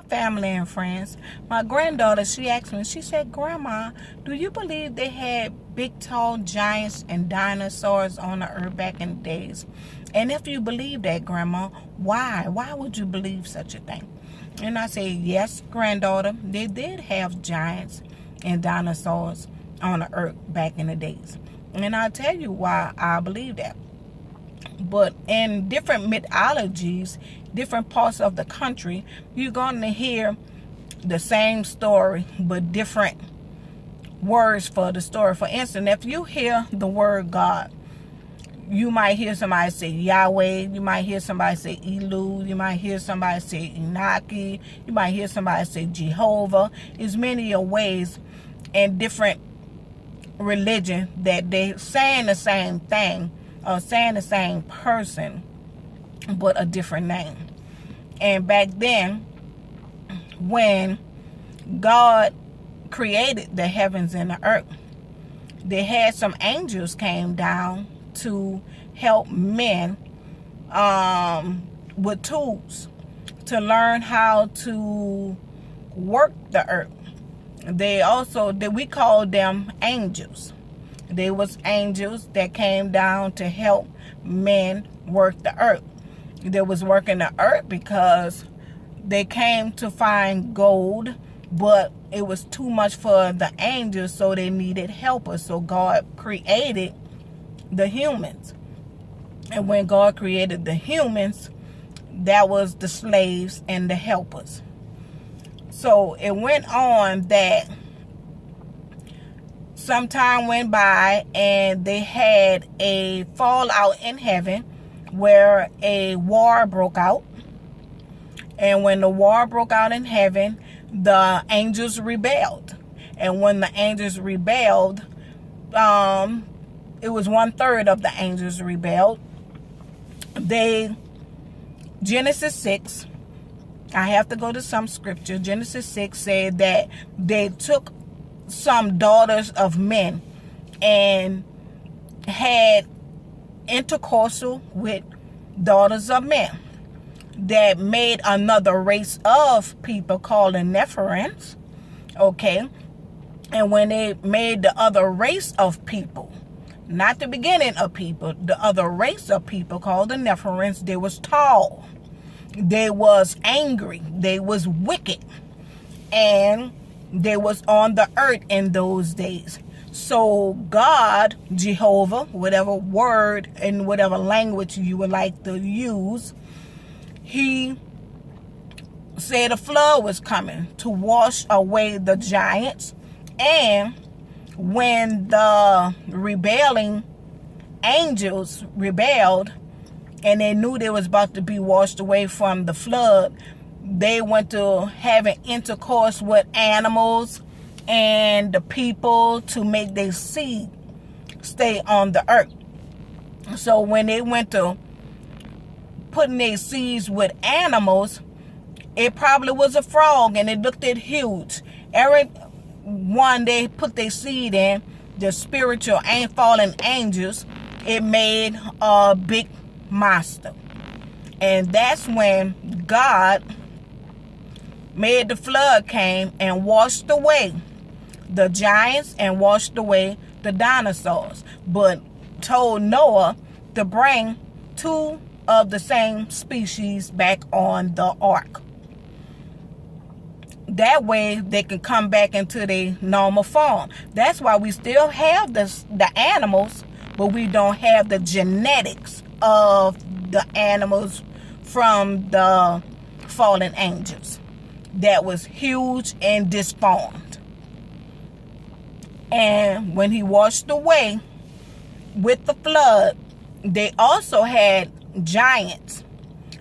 family and friends. My granddaughter, she asked me, she said, Grandma, do you believe they had big, tall giants and dinosaurs on the earth back in the days? And if you believe that, Grandma, why? Why would you believe such a thing? And I say, yes, granddaughter, they did have giants and dinosaurs on the earth back in the days. And I'll tell you why I believe that. But in different mythologies, different parts of the country, you're going to hear the same story, but different words for the story. For instance, if you hear the word God, you might hear somebody say Yahweh, you might hear somebody say Elu, you might hear somebody say Inaki, you might hear somebody say Jehovah. There's many ways and different religion that they're saying the same thing, or saying the same person, but a different name. And back then, when God created the heavens and the earth, they had some angels came down to help men with tools to learn how to work the earth. We called them angels. They was angels that came down to help men work the earth. They was working the earth because they came to find gold, but it was too much for the angels, so they needed helpers. So God created the humans. And when God created the humans, that was the slaves and the helpers. So it went on that some time went by and they had a fallout in heaven where a war broke out. And when the war broke out in heaven, the angels rebelled. And when the angels rebelled, it was 1/3 of the angels rebelled. Genesis 6, I have to go to some scripture. Genesis 6 said that they took some daughters of men and had intercourse with daughters of men. That made another race of people called the Nephilims. Okay. And when they made the other race of people, not the beginning of people, the other race of people called the Nephilims, they was tall. They was angry. They was wicked. And they was on the earth in those days. So God, Jehovah, whatever word and whatever language you would like to use, he said a flood was coming to wash away the giants. And when the rebelling angels rebelled and they knew they was about to be washed away from the flood, they went to having intercourse with animals and the people to make their seed stay on the earth. So when they went to putting their seeds with animals, it probably was a frog and it looked it huge. Every one they put their seed in, the spiritual and fallen angels, it made a big monster. And that's when God made the flood came and washed away the giants and washed away the dinosaurs, but told Noah to bring 2 of the same species back on the ark. That way they can come back into their normal form. That's why we still have the animals, but we don't have the genetics of the animals from the fallen angels that was huge and disformed. And when he washed away with the flood, they also had giants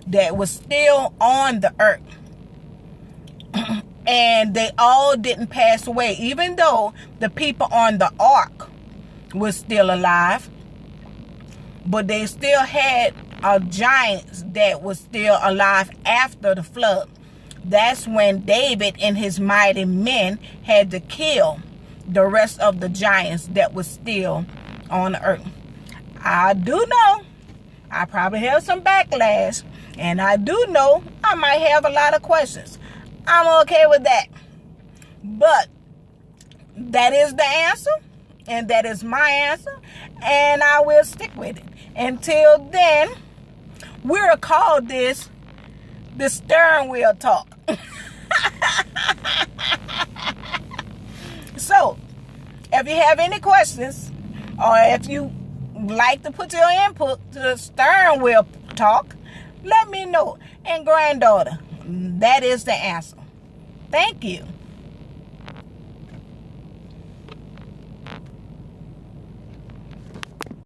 that was still on the earth. And they all didn't pass away, even though the people on the ark was still alive. But they still had giants that was still alive after the flood. That's when David and his mighty men had to kill the rest of the giants that was still on the earth. I do know I probably have some backlash, and I do know I might have a lot of questions. I'm okay with that. But that is the answer, and that is my answer, and I will stick with it. Until then, we'll call this the steering wheel talk. So, if you have any questions, or if you like to put your input to the steering wheel talk, let me know. And granddaughter, that is the answer. Thank you.